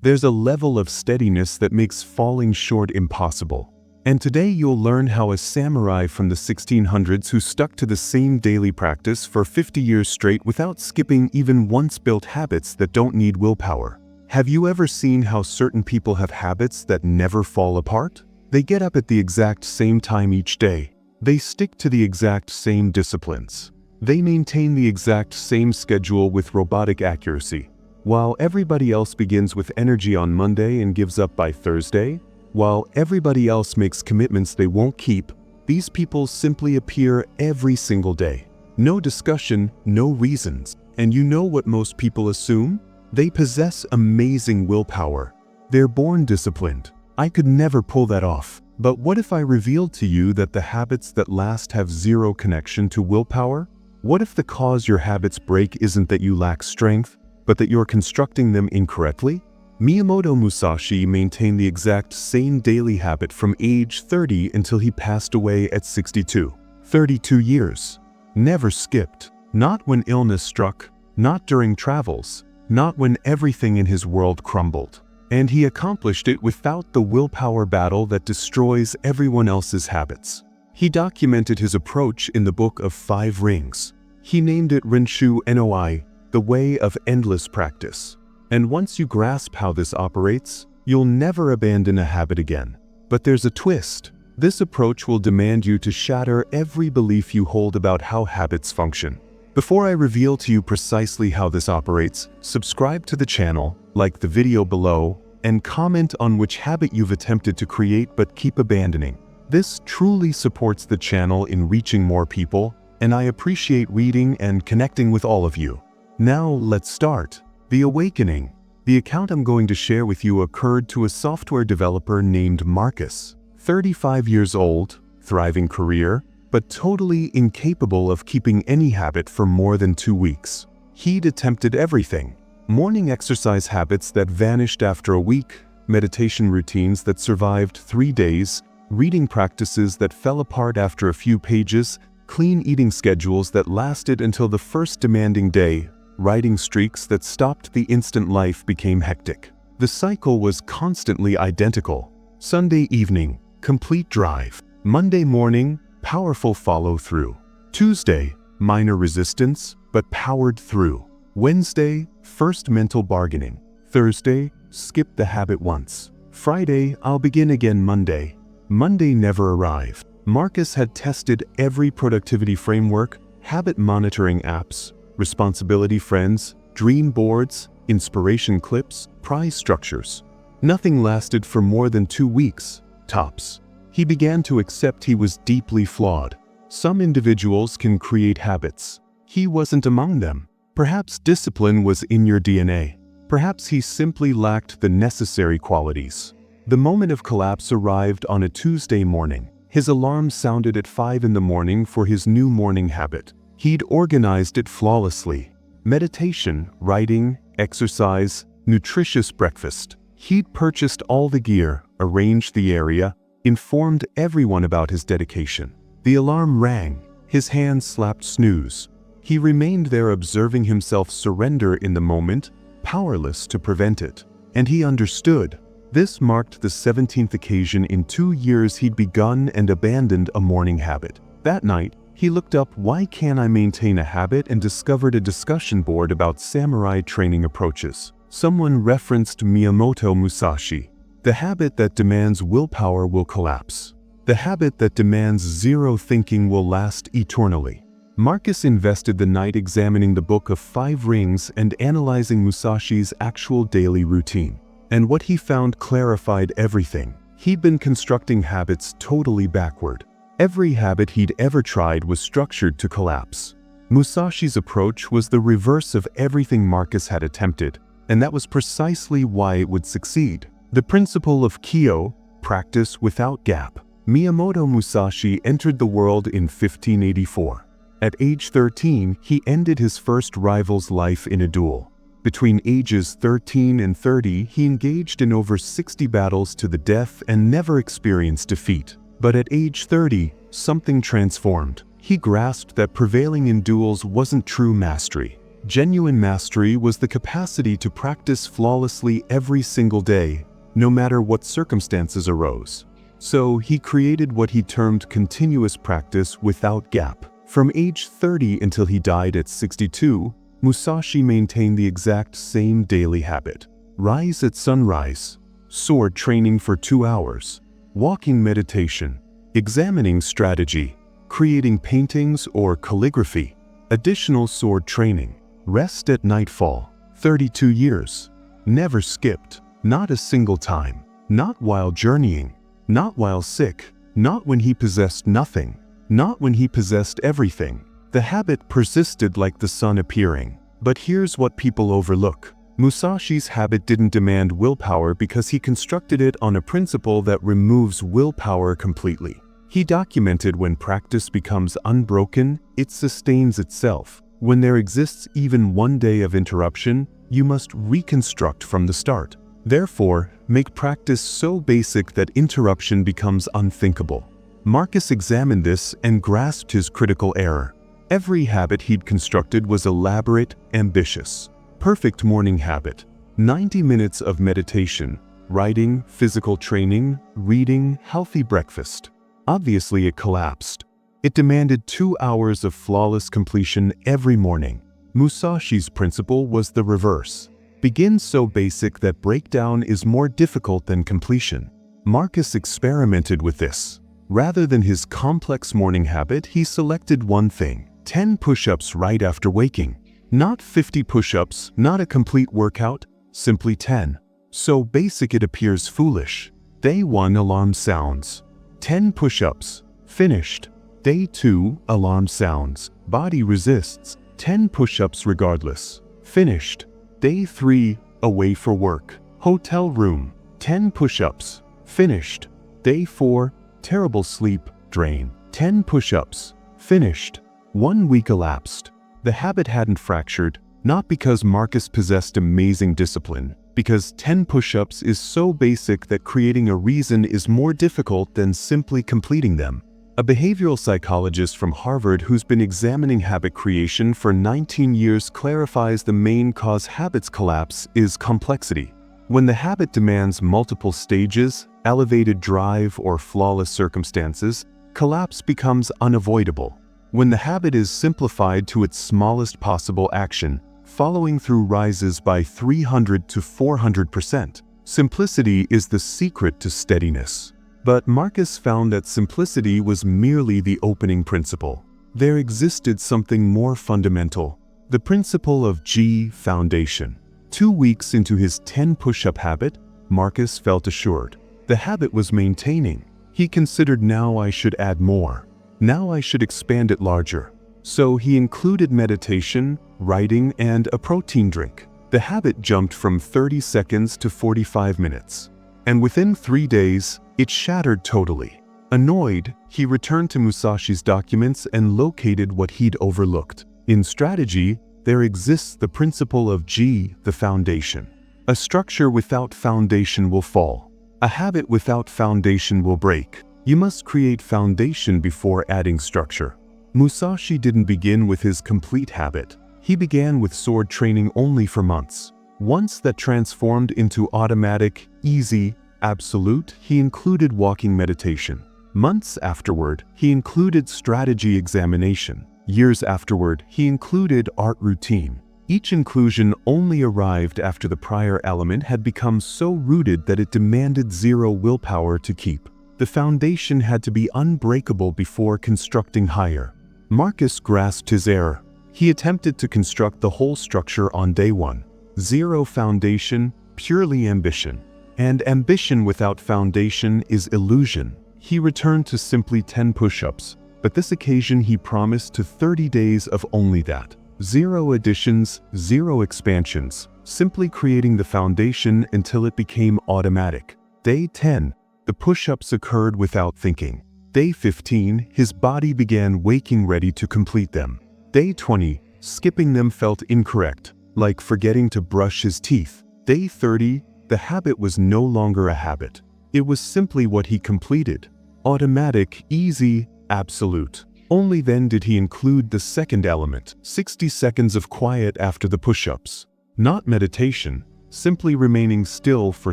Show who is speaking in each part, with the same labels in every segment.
Speaker 1: There's a level of steadiness that makes falling short impossible. And today you'll learn how a samurai from the 1600s who stuck to the same daily practice for 50 years straight without skipping even once built habits that don't need willpower. Have you ever seen how certain people have habits that never fall apart? They get up at the exact same time each day. They stick to the exact same disciplines. They maintain the exact same schedule with robotic accuracy. While everybody else begins with energy on Monday and gives up by Thursday, while everybody else makes commitments they won't keep, these people simply appear every single day. No discussion, no reasons. And you know what most people assume? They possess amazing willpower. They're born disciplined. I could never pull that off. But what if I revealed to you that the habits that last have zero connection to willpower? What if the cause your habits break isn't that you lack strength, but that you're constructing them incorrectly? Miyamoto Musashi maintained the exact same daily habit from age 30 until he passed away at 62. 32 years. Never skipped. Not when illness struck, not during travels, not when everything in his world crumbled. And he accomplished it without the willpower battle that destroys everyone else's habits. He documented his approach in the Book of 5 Rings. He named it Renshu Noi, the way of endless practice. And once you grasp how this operates, you'll never abandon a habit again. But there's a twist. This approach will demand you to shatter every belief you hold about how habits function. Before I reveal to you precisely how this operates, subscribe to the channel, like the video below, and comment on which habit you've attempted to create but keep abandoning. This truly supports the channel in reaching more people, and I appreciate reading and connecting with all of you. Now let's start. The Awakening. The account I'm going to share with you occurred to a software developer named Marcus. 35 years old, thriving career, but totally incapable of keeping any habit for more than 2 weeks. He'd attempted everything. Morning exercise habits that vanished after a week, meditation routines that survived 3 days, reading practices that fell apart after a few pages, clean eating schedules that lasted until the first demanding day, writing streaks that stopped the instant life became hectic. The cycle was constantly identical. Sunday evening, complete drive. Monday morning, powerful follow-through. Tuesday, minor resistance, but powered through. Wednesday, first mental bargaining. Thursday, skip the habit once. Friday, I'll begin again Monday. Monday never arrived. Marcus had tested every productivity framework, habit monitoring apps, responsibility friends, dream boards, inspiration clips, prize structures. Nothing lasted for more than 2 weeks, tops. He began to accept he was deeply flawed. Some individuals can create habits. He wasn't among them. Perhaps discipline was in your DNA. Perhaps he simply lacked the necessary qualities. The moment of collapse arrived on a Tuesday morning. His alarm sounded at 5 in the morning for his new morning habit. He'd organized it flawlessly. Meditation, writing, exercise, nutritious breakfast. He'd purchased all the gear, arranged the area, informed everyone about his dedication. The alarm rang. His hand slapped snooze. He remained there observing himself surrender in the moment, powerless to prevent it. And he understood. This marked the 17th occasion in 2 years he'd begun and abandoned a morning habit. That night, he looked up "Why can't I maintain a habit?" and discovered a discussion board about samurai training approaches. Someone referenced Miyamoto Musashi. The habit that demands willpower will collapse. The habit that demands zero thinking will last eternally. Marcus invested the night examining the Book of 5 Rings and analyzing Musashi's actual daily routine. And what he found clarified everything. He'd been constructing habits totally backward. Every habit he'd ever tried was structured to collapse. Musashi's approach was the reverse of everything Marcus had attempted, and that was precisely why it would succeed. The principle of Kyo, practice without gap. Miyamoto Musashi entered the world in 1584. At age 13, he ended his first rival's life in a duel. Between ages 13 and 30, he engaged in over 60 battles to the death and never experienced defeat. But at age 30, something transformed. He grasped that prevailing in duels wasn't true mastery. Genuine mastery was the capacity to practice flawlessly every single day, no matter what circumstances arose. So he created what he termed continuous practice without gap. From age 30 until he died at 62, Musashi maintained the exact same daily habit. Rise at sunrise, sword training for 2 hours, walking meditation, examining strategy, creating paintings or calligraphy, additional sword training, rest at nightfall. 32 years. Never skipped. Not a single time. Not while journeying. Not while sick. Not when he possessed nothing. Not when he possessed everything. The habit persisted like the sun appearing. But here's what people overlook. Musashi's habit didn't demand willpower because he constructed it on a principle that removes willpower completely. He documented when practice becomes unbroken, it sustains itself. When there exists even one day of interruption, you must reconstruct from the start. Therefore, make practice so basic that interruption becomes unthinkable. Marcus examined this and grasped his critical error. Every habit he'd constructed was elaborate, ambitious. Perfect morning habit. 90 minutes of meditation, writing, physical training, reading, healthy breakfast. Obviously, it collapsed. It demanded 2 hours of flawless completion every morning. Musashi's principle was the reverse. Begin so basic that breakdown is more difficult than completion. Marcus experimented with this. Rather than his complex morning habit, he selected one thing: 10 push-ups right after waking. Not 50 push-ups, not a complete workout, simply 10. So basic it appears foolish. Day 1, alarm sounds. 10 push-ups. Finished. Day 2, alarm sounds. Body resists. 10 push-ups regardless. Finished. Day 3, away for work. Hotel room. 10 push-ups. Finished. Day 4, terrible sleep, drain. 10 push-ups. Finished. 1 week elapsed. The habit hadn't fractured, not because Marcus possessed amazing discipline, because 10 push-ups is so basic that creating a reason is more difficult than simply completing them. A behavioral psychologist from Harvard who's been examining habit creation for 19 years clarifies the main cause habits collapse is complexity. When the habit demands multiple stages, elevated drive, or flawless circumstances, collapse becomes unavoidable. When the habit is simplified to its smallest possible action, following through rises by 300 to 400%. Simplicity is the secret to steadiness. But Marcus found that simplicity was merely the opening principle. There existed something more fundamental, the principle of G foundation. 2 weeks into his 10 push-up habit, Marcus felt assured. The habit was maintaining. He considered, now I should add more. Now I should expand it larger. So he included meditation, writing, and a protein drink. The habit jumped from 30 seconds to 45 minutes. And within 3 days, it shattered totally. Annoyed, he returned to Musashi's documents and located what he'd overlooked. In strategy, there exists the principle of G, the foundation. A structure without foundation will fall. A habit without foundation will break. You must create foundation before adding structure. Musashi didn't begin with his complete habit. He began with sword training only for months. Once that transformed into automatic, easy, absolute, he included walking meditation. Months afterward, he included strategy examination. Years afterward, he included art routine. Each inclusion only arrived after the prior element had become so rooted that it demanded zero willpower to keep. The foundation had to be unbreakable before constructing higher. Marcus grasped his error. He attempted to construct the whole structure on day 1. Zero foundation, purely ambition. And ambition without foundation is illusion. He returned to simply 10 push-ups, but this occasion he promised to 30 days of only that. 0 additions, 0 expansions, simply creating the foundation until it became automatic. Day 10. The push-ups occurred without thinking. Day 15, his body began waking ready to complete them. Day 20, skipping them felt incorrect, like forgetting to brush his teeth. Day 30, the habit was no longer a habit. It was simply what he completed. Automatic, easy, absolute. Only then did he include the second element, 60 seconds of quiet after the push-ups. Not meditation, simply remaining still for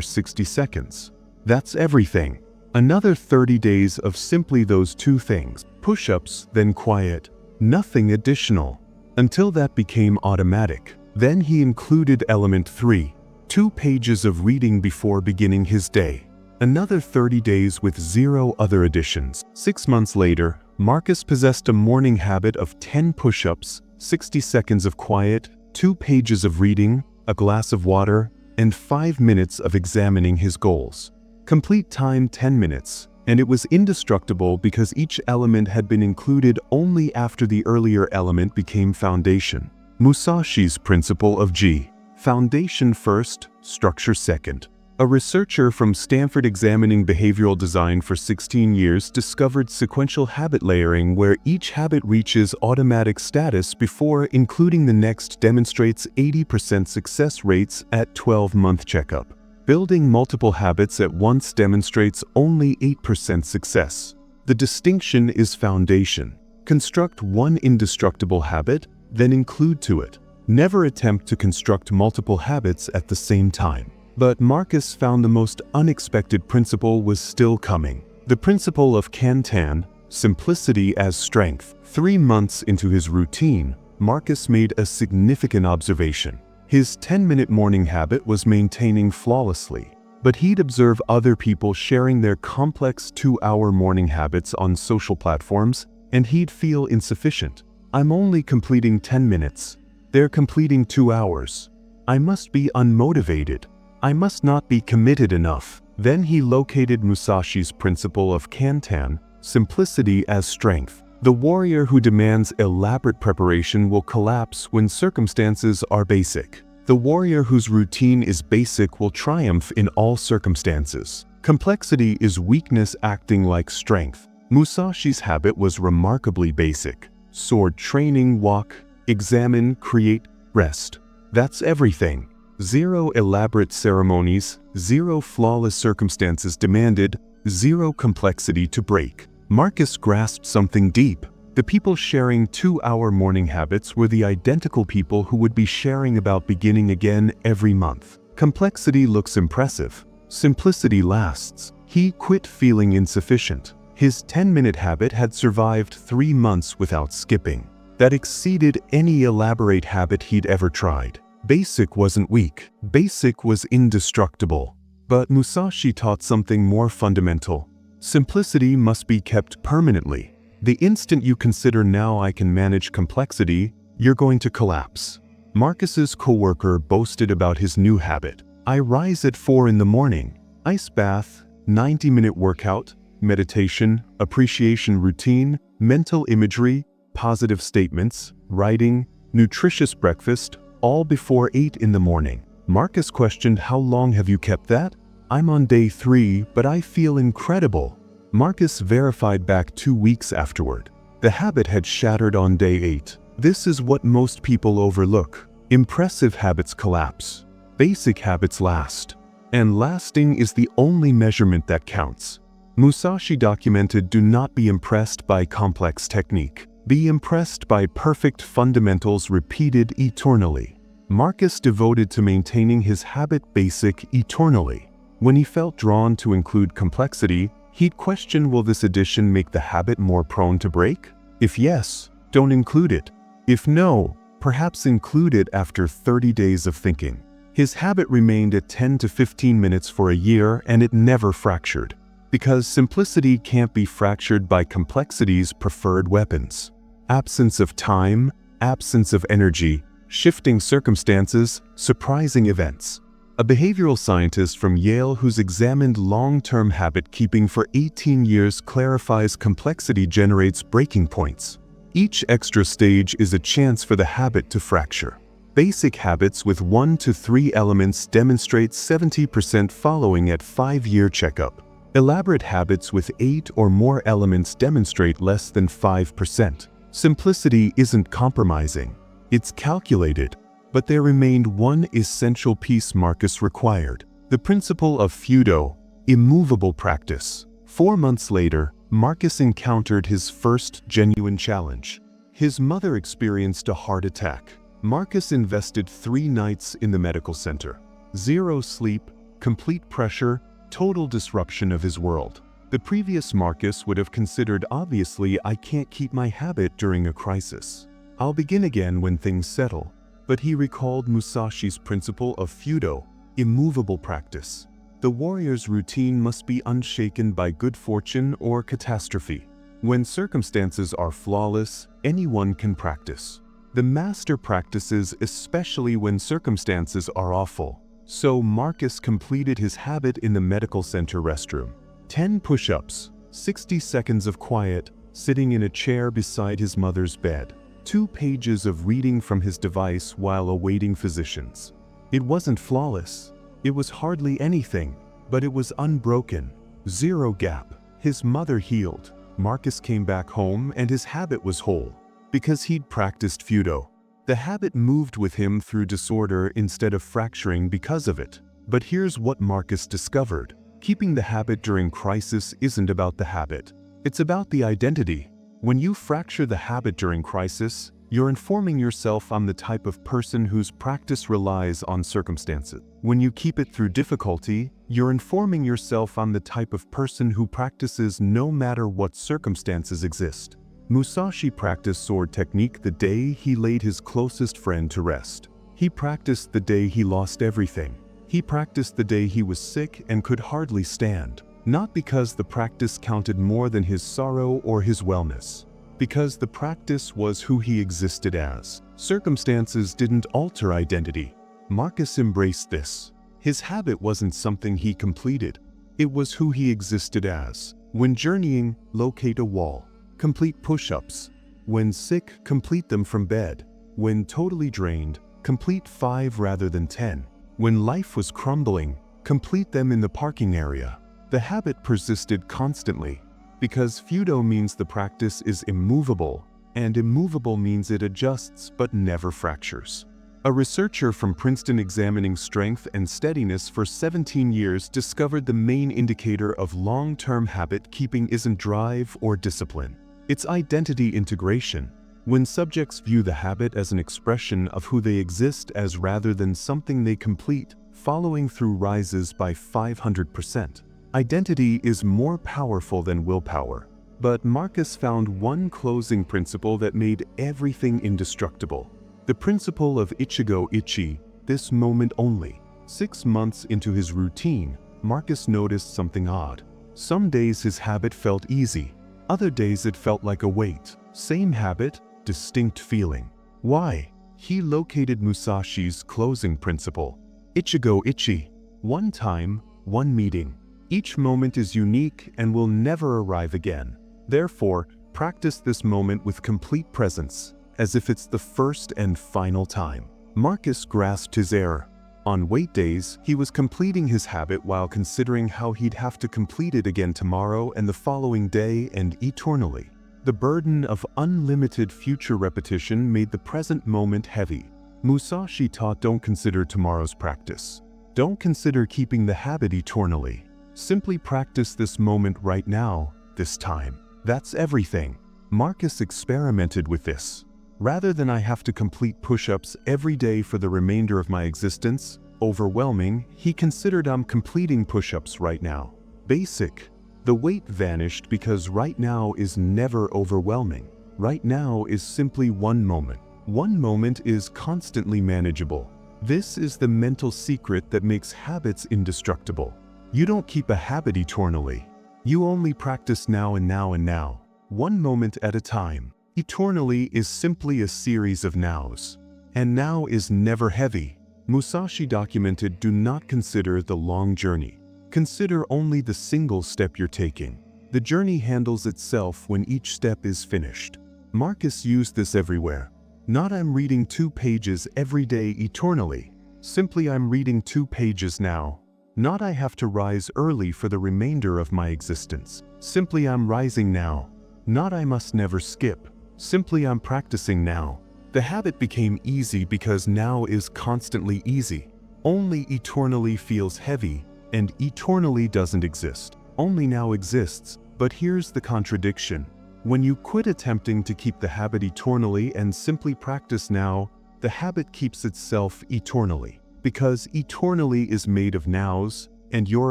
Speaker 1: 60 seconds. That's everything. Another 30 days of simply those two things, push-ups, then quiet. Nothing additional. Until that became automatic. Then he included element 3, 2 pages of reading before beginning his day. Another 30 days with 0 other additions. 6 months later, Marcus possessed a morning habit of 10 push-ups, 60 seconds of quiet, 2 pages of reading, a glass of water, and 5 minutes of examining his goals. Complete time 10 minutes, and it was indestructible because each element had been included only after the earlier element became foundation. Musashi's principle of G. Foundation first, structure second. A researcher from Stanford examining behavioral design for 16 years discovered sequential habit layering where each habit reaches automatic status before including the next demonstrates 80% success rates at 12-month checkup. Building multiple habits at once demonstrates only 8% success. The distinction is foundation. Construct one indestructible habit, then include to it. Never attempt to construct multiple habits at the same time. But Marcus found the most unexpected principle was still coming. The principle of Kantan, simplicity as strength. 3 months into his routine, Marcus made a significant observation. His 10-minute morning habit was maintaining flawlessly, but he'd observe other people sharing their complex 2-hour morning habits on social platforms, and he'd feel insufficient. I'm only completing 10 minutes. They're completing 2 hours. I must be unmotivated. I must not be committed enough. Then he located Musashi's principle of Kantan, simplicity as strength. The warrior who demands elaborate preparation will collapse when circumstances are basic. The warrior whose routine is basic will triumph in all circumstances. Complexity is weakness acting like strength. Musashi's habit was remarkably basic. Sword training, walk, examine, create, rest. That's everything. 0 elaborate ceremonies, 0 flawless circumstances demanded, 0 complexity to break. Marcus grasped something deep. The people sharing 2-hour morning habits were the identical people who would be sharing about beginning again every month. Complexity looks impressive. Simplicity lasts. He quit feeling insufficient. His 10-minute habit had survived 3 months without skipping. That exceeded any elaborate habit he'd ever tried. Basic wasn't weak. Basic was indestructible. But Musashi taught something more fundamental. Simplicity must be kept permanently. The instant you consider now I can manage complexity, you're going to collapse. Marcus's coworker boasted about his new habit. I rise at 4 in the morning. Ice bath, 90-minute workout, meditation, appreciation routine, mental imagery, positive statements, writing, nutritious breakfast, all before 8 in the morning. Marcus questioned, how long have you kept that? I'm on day 3, but I feel incredible. Marcus verified back 2 weeks afterward. The habit had shattered on day 8. This is what most people overlook. Impressive habits collapse. Basic habits last. And lasting is the only measurement that counts. Musashi documented, do not be impressed by complex technique. Be impressed by perfect fundamentals repeated eternally. Marcus devoted to maintaining his habit basic eternally. When he felt drawn to include complexity, he'd question, will this addition make the habit more prone to break? If yes, don't include it. If no, perhaps include it after 30 days of thinking. His habit remained at 10 to 15 minutes for a year, and it never fractured. Because simplicity can't be fractured by complexity's preferred weapons. Absence of time, absence of energy, shifting circumstances, surprising events. A behavioral scientist from Yale who's examined long-term habit keeping for 18 years clarifies complexity generates breaking points. Each extra stage is a chance for the habit to fracture. Basic habits with 1 to 3 elements demonstrate 70% following at 5-year checkup. Elaborate habits with 8 or more elements demonstrate less than 5%. Simplicity isn't compromising. It's calculated. But there remained one essential piece Marcus required. The principle of Fudo, immovable practice. 4 months later, Marcus encountered his first genuine challenge. His mother experienced a heart attack. Marcus invested 3 nights in the medical center. 0 sleep, complete pressure, total disruption of his world. The previous Marcus would have considered, obviously, I can't keep my habit during a crisis. I'll begin again when things settle. But he recalled Musashi's principle of Fudo, immovable practice. The warrior's routine must be unshaken by good fortune or catastrophe. When circumstances are flawless, anyone can practice. The master practices especially when circumstances are awful. So Marcus completed his habit in the medical center restroom. 10 push-ups, 60 seconds of quiet, sitting in a chair beside his mother's bed. 2 pages of reading from his device while awaiting physicians. It wasn't flawless. It was hardly anything, but it was unbroken. 0 gap. His mother healed. Marcus came back home and his habit was whole. Because he'd practiced Fudo. The habit moved with him through disorder instead of fracturing because of it. But here's what Marcus discovered. Keeping the habit during crisis isn't about the habit. It's about the identity. When you fracture the habit during crisis, you're informing yourself on the type of person whose practice relies on circumstances. When you keep it through difficulty, you're informing yourself on the type of person who practices no matter what circumstances exist. Musashi practiced sword technique the day he laid his closest friend to rest. He practiced the day he lost everything. He practiced the day he was sick and could hardly stand. Not because the practice counted more than his sorrow or his wellness. Because the practice was who he existed as. Circumstances didn't alter identity. Marcus embraced this. His habit wasn't something he completed. It was who he existed as. When journeying, locate a wall. Complete push-ups. When sick, complete them from bed. When totally drained, complete 5 rather than 10. When life was crumbling, complete them in the parking area. The habit persisted constantly. Because Fudo means the practice is immovable, and immovable means it adjusts but never fractures. A researcher from Princeton examining strength and steadiness for 17 years discovered the main indicator of long-term habit keeping isn't drive or discipline. It's identity integration. When subjects view the habit as an expression of who they exist as rather than something they complete, following through rises by 500%. Identity is more powerful than willpower. But Marcus found one closing principle that made everything indestructible. The principle of Ichigo Ichi, this moment only. 6 months into his routine, Marcus noticed something odd. Some days his habit felt easy. Other days it felt like a weight. Same habit, distinct feeling. Why? He located Musashi's closing principle. Ichigo Ichi. One time, one meeting. Each moment is unique and will never arrive again. Therefore, practice this moment with complete presence, as if it's the first and final time. Marcus grasped his error. On wait days, he was completing his habit while considering how he'd have to complete it again tomorrow and the following day and eternally. The burden of unlimited future repetition made the present moment heavy. Musashi taught, don't consider tomorrow's practice. Don't consider keeping the habit eternally. Simply practice this moment right now, this time. That's everything. Marcus experimented with this. Rather than I have to complete push-ups every day for the remainder of my existence, overwhelming, he considered I'm completing push-ups right now. Basic. The weight vanished because right now is never overwhelming. Right now is simply one moment. One moment is constantly manageable. This is the mental secret that makes habits indestructible. You don't keep a habit eternally. You only practice now and now and now, one moment at a time. Eternally is simply a series of nows. And now is never heavy. Musashi documented, do not consider the long journey. Consider only the single step you're taking. The journey handles itself when each step is finished. Marcus used this everywhere. Not I'm reading 2 pages every day eternally. Simply I'm reading 2 pages now. Not I have to rise early for the remainder of my existence. Simply I'm rising now. Not I must never skip. Simply I'm practicing now. The habit became easy because now is constantly easy. Only eternally feels heavy, and eternally doesn't exist. Only now exists. But here's the contradiction. When you quit attempting to keep the habit eternally and simply practice now, the habit keeps itself eternally. Because eternally is made of nows, and you're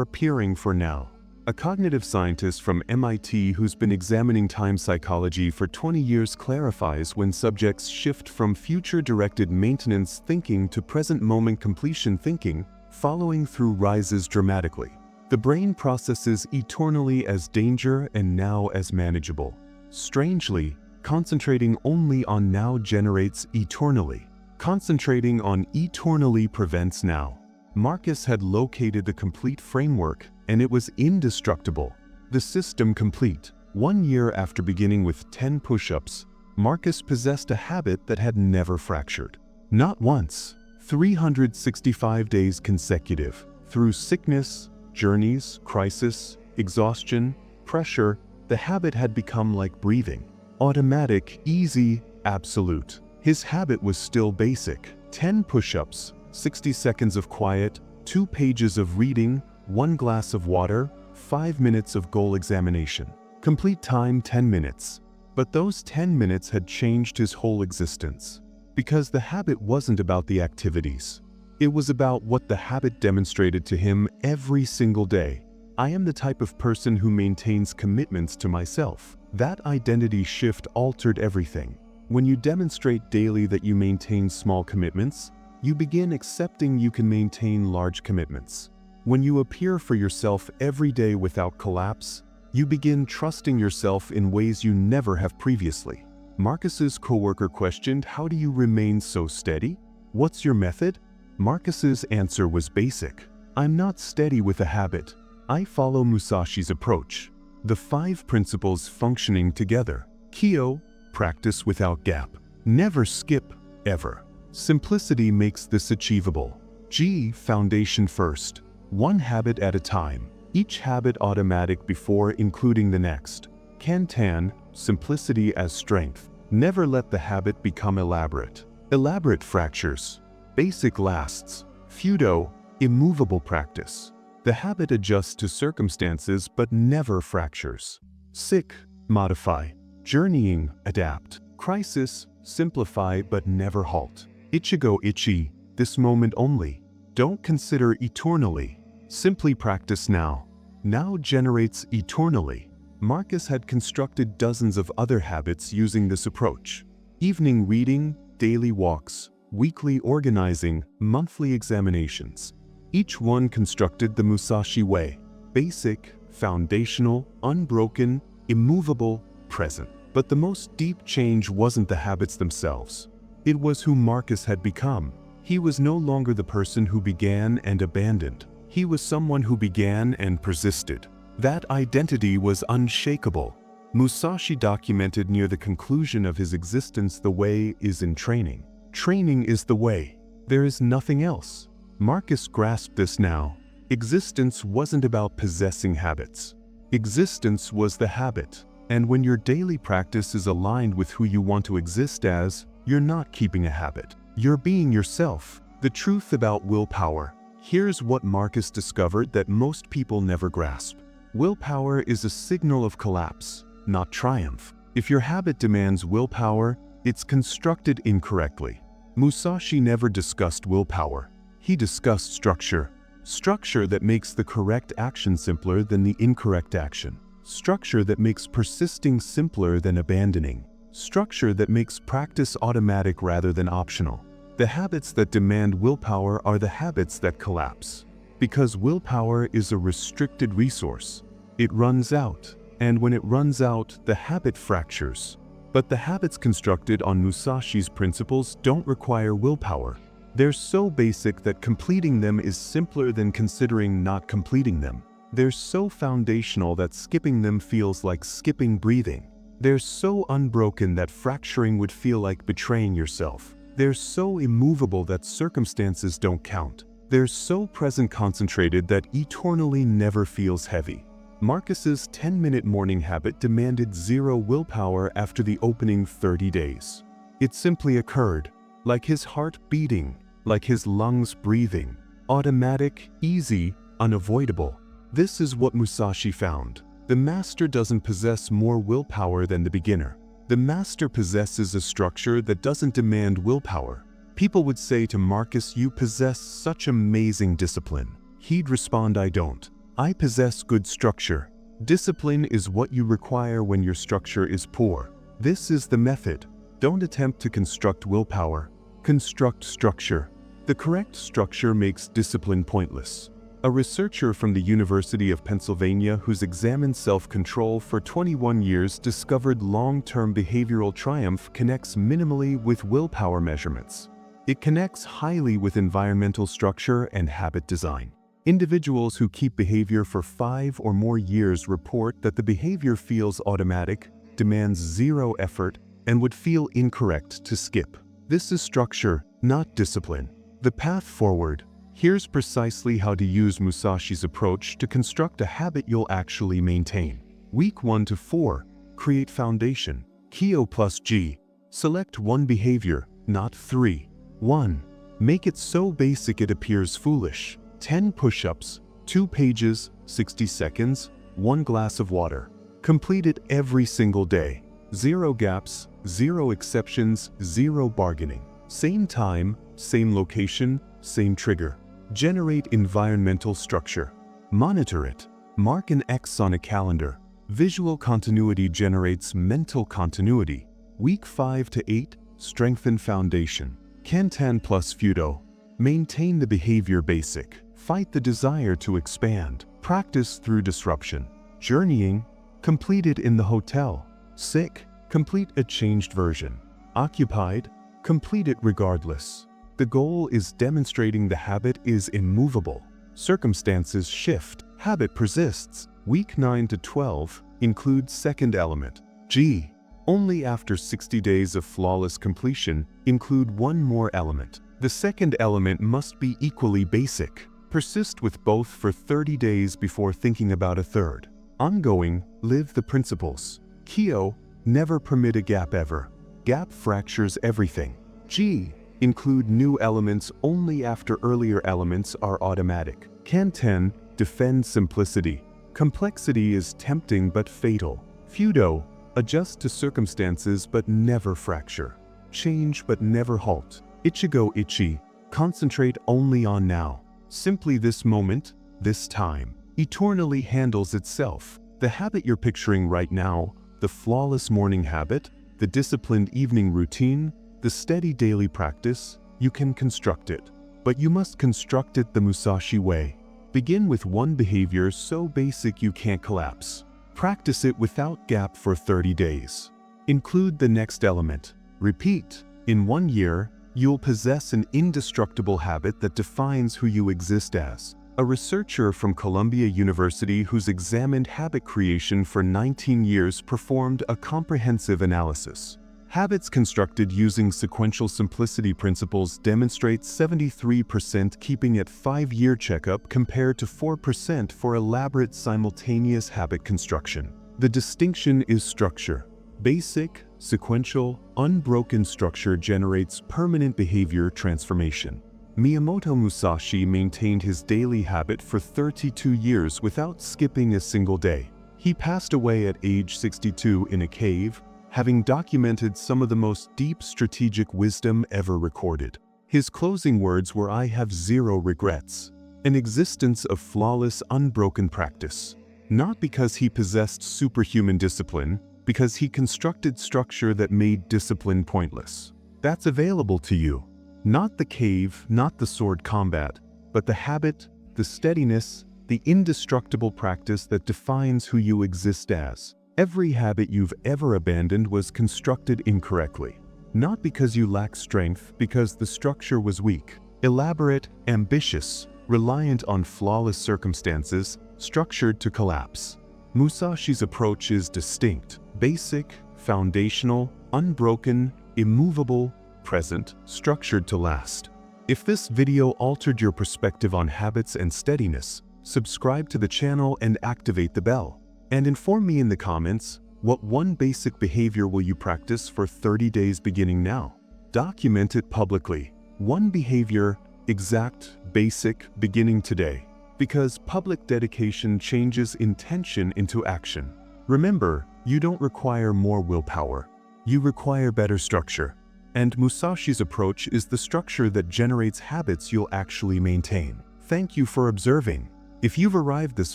Speaker 1: appearing for now. A cognitive scientist from MIT who's been examining time psychology for 20 years clarifies when subjects shift from future-directed maintenance thinking to present-moment completion thinking, following through rises dramatically. The brain processes eternally as danger and now as manageable. Strangely, concentrating only on now generates eternally. Concentrating on eternally prevents now. Marcus had located the complete framework, and it was indestructible. The system complete. 1 year after beginning with 10 push-ups, Marcus possessed a habit that had never fractured. Not once, 365 days consecutive, through sickness, journeys, crisis, exhaustion, pressure, the habit had become like breathing. Automatic, easy, absolute. His habit was still basic. 10 push-ups, 60 seconds of quiet, 2 pages of reading, 1 glass of water, 5 minutes of goal examination. Complete time 10 minutes. But those 10 minutes had changed his whole existence. Because the habit wasn't about the activities. It was about what the habit demonstrated to him every single day. I am the type of person who maintains commitments to myself. That identity shift altered everything. When you demonstrate daily that you maintain small commitments, you begin accepting you can maintain large commitments. When you appear for yourself every day without collapse, you begin trusting yourself in ways you never have previously. Marcus's coworker questioned, "How do you remain so steady? What's your method?" Marcus's answer was basic. "I'm not steady with a habit. I follow Musashi's approach. The 5 principles functioning together. Kyo, practice without gap. Never skip, ever. Simplicity makes this achievable. G, foundation first. 1 habit at a time. Each habit automatic before including the next. Kantan, simplicity as strength. Never let the habit become elaborate. Elaborate fractures. Basic lasts. Fudo, immovable practice. The habit adjusts to circumstances but never fractures. Sick, modify. Journeying, adapt. Crisis, simplify but never halt. Ichigo ichi, this moment only. Don't consider eternally. Simply practice now. Now generates eternally. Marcus had constructed dozens of other habits using this approach. Evening reading, daily walks, weekly organizing, monthly examinations. Each one constructed the Musashi way. Basic, foundational, unbroken, immovable, present. But the most deep change wasn't the habits themselves. It was who Marcus had become. He was no longer the person who began and abandoned. He was someone who began and persisted. That identity was unshakable. Musashi documented near the conclusion of his existence, "The way is in training. Training is the way. There is nothing else." Marcus grasped this now. Existence wasn't about possessing habits. Existence was the habit. And when your daily practice is aligned with who you want to exist as, you're not keeping a habit. You're being yourself. The truth about willpower. Here's what Marcus discovered that most people never grasp. Willpower is a signal of collapse, not triumph. If your habit demands willpower, it's constructed incorrectly. Musashi never discussed willpower. He discussed structure. Structure that makes the correct action simpler than the incorrect action. Structure that makes persisting simpler than abandoning. Structure that makes practice automatic rather than optional. The habits that demand willpower are the habits that collapse. Because willpower is a restricted resource. It runs out, and when it runs out, the habit fractures. But the habits constructed on Musashi's principles don't require willpower. They're so basic that completing them is simpler than considering not completing them. They're so foundational that skipping them feels like skipping breathing. They're so unbroken that fracturing would feel like betraying yourself. They're so immovable that circumstances don't count. They're so present concentrated that eternally never feels heavy. Marcus's 10-minute morning habit demanded 0 willpower after the opening 30 days. It simply occurred, like his heart beating, like his lungs breathing. Automatic, easy, unavoidable. This is what Musashi found. The master doesn't possess more willpower than the beginner. The master possesses a structure that doesn't demand willpower. People would say to Marcus, "You possess such amazing discipline." He'd respond, "I don't. I possess good structure. Discipline is what you require when your structure is poor. This is the method. Don't attempt to construct willpower. Construct structure. The correct structure makes discipline pointless." A researcher from the University of Pennsylvania who's examined self-control for 21 years discovered long-term behavioral triumph connects minimally with willpower measurements. It connects highly with environmental structure and habit design. Individuals who keep behavior for 5 or more years report that the behavior feels automatic, demands zero effort, and would feel incorrect to skip. This is structure, not discipline. The path forward. Here's precisely how to use Musashi's approach to construct a habit you'll actually maintain. Week 1 to 4. Create foundation. Kyo plus G. Select one behavior, not 3. 1. Make it so basic it appears foolish. 10 push-ups, 2 pages, 60 seconds, 1 glass of water. Complete it every single day. 0 gaps, 0 exceptions, 0 bargaining. Same time, same location, same trigger. Generate environmental structure. Monitor it. Mark an X on a calendar. Visual continuity generates mental continuity. Week 5 to 8, strengthen foundation. Kantan plus Fudo. Maintain the behavior basic. Fight the desire to expand. Practice through disruption. Journeying. Complete it in the hotel. Sick. Complete a changed version. Occupied. Complete it regardless. The goal is demonstrating the habit is immovable. Circumstances shift. Habit persists. Week 9 to 12 include second element. G. Only after 60 days of flawless completion, include one more element. The second element must be equally basic. Persist with both for 30 days before thinking about a third. Ongoing, live the principles. Kyo, never permit a gap ever. Gap fractures everything. G. Include new elements only after earlier elements are automatic. Kanten, defend simplicity. Complexity is tempting but fatal. Fudo, adjust to circumstances but never fracture. Change but never halt. Ichigo Ichi, concentrate only on now. Simply this moment, this time. Eternally handles itself. The habit you're picturing right now, the flawless morning habit, the disciplined evening routine, the steady daily practice, you can construct it. But you must construct it the Musashi way. Begin with one behavior so basic you can't collapse. Practice it without gap for 30 days. Include the next element. Repeat. In 1 year, you'll possess an indestructible habit that defines who you exist as. A researcher from Columbia University who's examined habit creation for 19 years performed a comprehensive analysis. Habits constructed using sequential simplicity principles demonstrate 73% keeping at 5-year checkup compared to 4% for elaborate simultaneous habit construction. The distinction is structure. Basic, sequential, unbroken structure generates permanent behavior transformation. Miyamoto Musashi maintained his daily habit for 32 years without skipping a single day. He passed away at age 62 in a cave, having documented some of the most deep strategic wisdom ever recorded. His closing words were, "I have 0 regrets." An existence of flawless, unbroken practice. Not because he possessed superhuman discipline, because he constructed structure that made discipline pointless. That's available to you. Not the cave, not the sword combat, but the habit, the steadiness, the indestructible practice that defines who you exist as. Every habit you've ever abandoned was constructed incorrectly. Not because you lack strength, because the structure was weak, elaborate, ambitious, reliant on flawless circumstances, structured to collapse. Musashi's approach is distinct, basic, foundational, unbroken, immovable, present, structured to last. If this video altered your perspective on habits and steadiness, subscribe to the channel and activate the bell. And inform me in the comments, what one basic behavior will you practice for 30 days beginning now? Document it publicly. One behavior, exact, basic, beginning today. Because public dedication changes intention into action. Remember, you don't require more willpower. You require better structure. And Musashi's approach is the structure that generates habits you'll actually maintain. Thank you for observing. If you've arrived this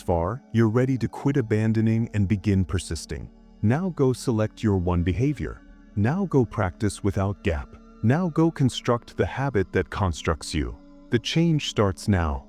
Speaker 1: far, you're ready to quit abandoning and begin persisting. Now go select your one behavior. Now go practice without gap. Now go construct the habit that constructs you. The change starts now.